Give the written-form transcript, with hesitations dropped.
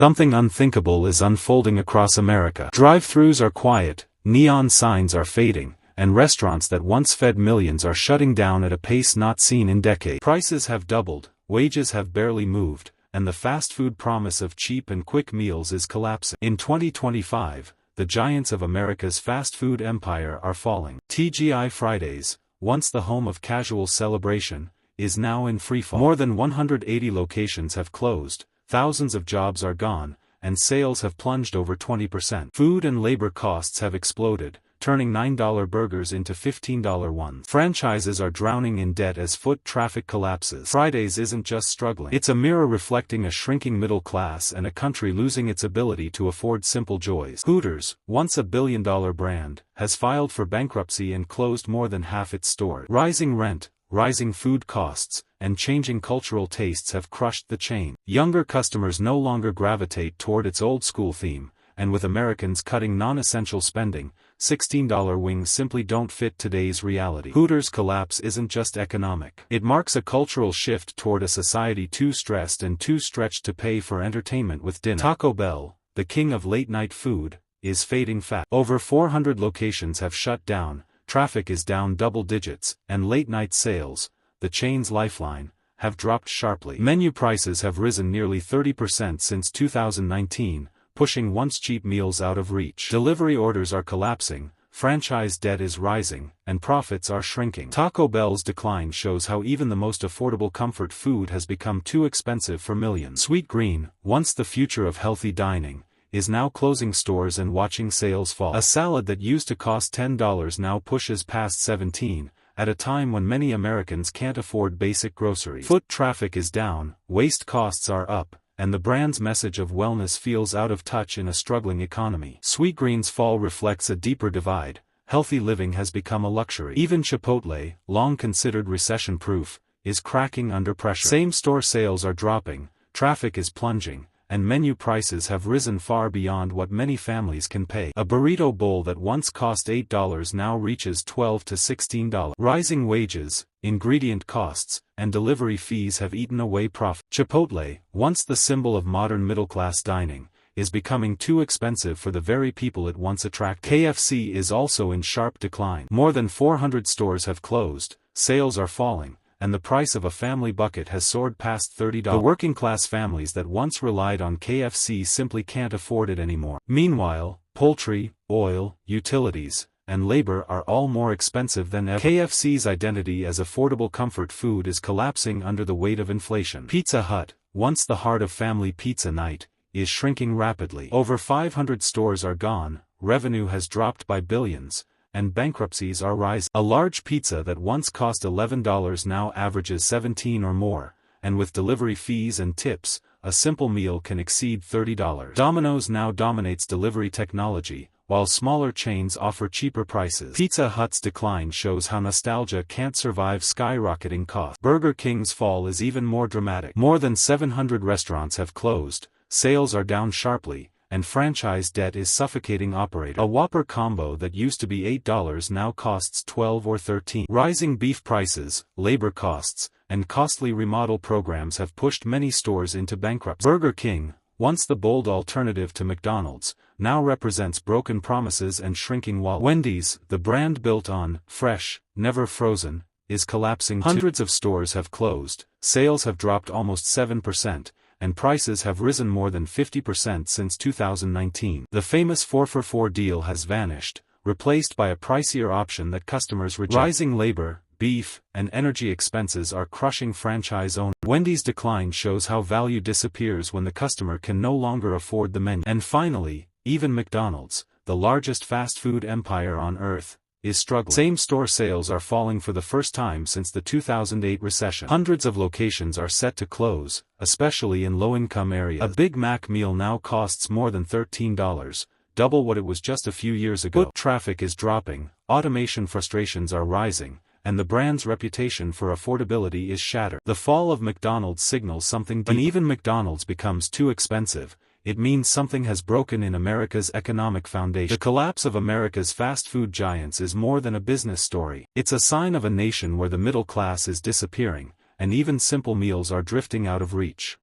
Something unthinkable is unfolding across America. Drive-thrus are quiet, neon signs are fading, and restaurants that once fed millions are shutting down at a pace not seen in decades. Prices have doubled, wages have barely moved, and the fast food promise of cheap and quick meals is collapsing. In 2025, the giants of America's fast food empire are falling. TGI Fridays, once the home of casual celebration, is now in freefall. More than 180 locations have closed, thousands of jobs are gone, and sales have plunged over 20%. Food and labor costs have exploded, turning $9 burgers into $15 ones. Franchises are drowning in debt as foot traffic collapses. Fridays isn't just struggling. It's a mirror reflecting a shrinking middle class and a country losing its ability to afford simple joys. Hooters, once a billion-dollar brand, has filed for bankruptcy and closed more than half its stores. Rising rent, rising food costs, and changing cultural tastes have crushed the chain. Younger customers no longer gravitate toward its old-school theme, and with Americans cutting non-essential spending, $16 wings simply don't fit today's reality. Hooters' collapse isn't just economic. It marks a cultural shift toward a society too stressed and too stretched to pay for entertainment with dinner. Taco Bell, the king of late-night food, is fading fast. Over 400 locations have shut down, traffic is down double digits, and late-night sales, the chain's lifeline, have dropped sharply. Menu prices have risen nearly 30% since 2019, pushing once-cheap meals out of reach. Delivery orders are collapsing, franchise debt is rising, and profits are shrinking. Taco Bell's decline shows how even the most affordable comfort food has become too expensive for millions. SweetGreen, once the future of healthy dining, is now closing stores and watching sales fall. A salad that used to cost $10 now pushes past $17, at a time when many Americans can't afford basic groceries. Foot traffic is down, waste costs are up, and the brand's message of wellness feels out of touch in a struggling economy. SweetGreen's fall reflects a deeper divide. Healthy living has become a luxury. Even Chipotle, long considered recession-proof, is cracking under pressure. Same-store sales are dropping, traffic is plunging, and menu prices have risen far beyond what many families can pay. A burrito bowl that once cost $8 now reaches $12 to $16. Rising wages, ingredient costs, and delivery fees have eaten away profit. Chipotle, once the symbol of modern middle-class dining, is becoming too expensive for the very people it once attracted. KFC is also in sharp decline. More than 400 stores have closed, sales are falling, and the price of a family bucket has soared past $30. The working-class families that once relied on KFC simply can't afford it anymore. Meanwhile, poultry, oil, utilities, and labor are all more expensive than ever. KFC's identity as affordable comfort food is collapsing under the weight of inflation. Pizza Hut, once the heart of family pizza night, is shrinking rapidly. Over 500 stores are gone, revenue has dropped by billions, and bankruptcies are rising. A large pizza that once cost $11 now averages $17 or more, and with delivery fees and tips, a simple meal can exceed $30. Domino's now dominates delivery technology, while smaller chains offer cheaper prices. Pizza Hut's decline shows how nostalgia can't survive skyrocketing costs. Burger King's fall is even more dramatic. More than 700 restaurants have closed, sales are down sharply, and franchise debt is suffocating operators. A Whopper combo that used to be $8 now costs $12 or $13. Rising beef prices, labor costs, and costly remodel programs have pushed many stores into bankruptcy. Burger King, once the bold alternative to McDonald's, now represents broken promises and shrinking wallets. Wendy's, the brand built on fresh, never frozen, is collapsing too. Hundreds of stores have closed, sales have dropped almost 7%, and prices have risen more than 50% since 2019. The famous 4-for-4 deal has vanished, replaced by a pricier option that customers reject. Rising labor, beef, and energy expenses are crushing franchise owners. Wendy's decline shows how value disappears when the customer can no longer afford the menu. And finally, even McDonald's, the largest fast food empire on earth, is struggling. Same-store sales are falling for the first time since the 2008 recession. Hundreds of locations are set to close, especially in low-income areas. A Big Mac meal now costs more than $13, double what it was just a few years ago. Foot traffic is dropping, automation frustrations are rising, and the brand's reputation for affordability is shattered. The fall of McDonald's signals something deep. When even McDonald's becomes too expensive, it means something has broken in America's economic foundation. The collapse of America's fast food giants is more than a business story. It's a sign of a nation where the middle class is disappearing, and even simple meals are drifting out of reach.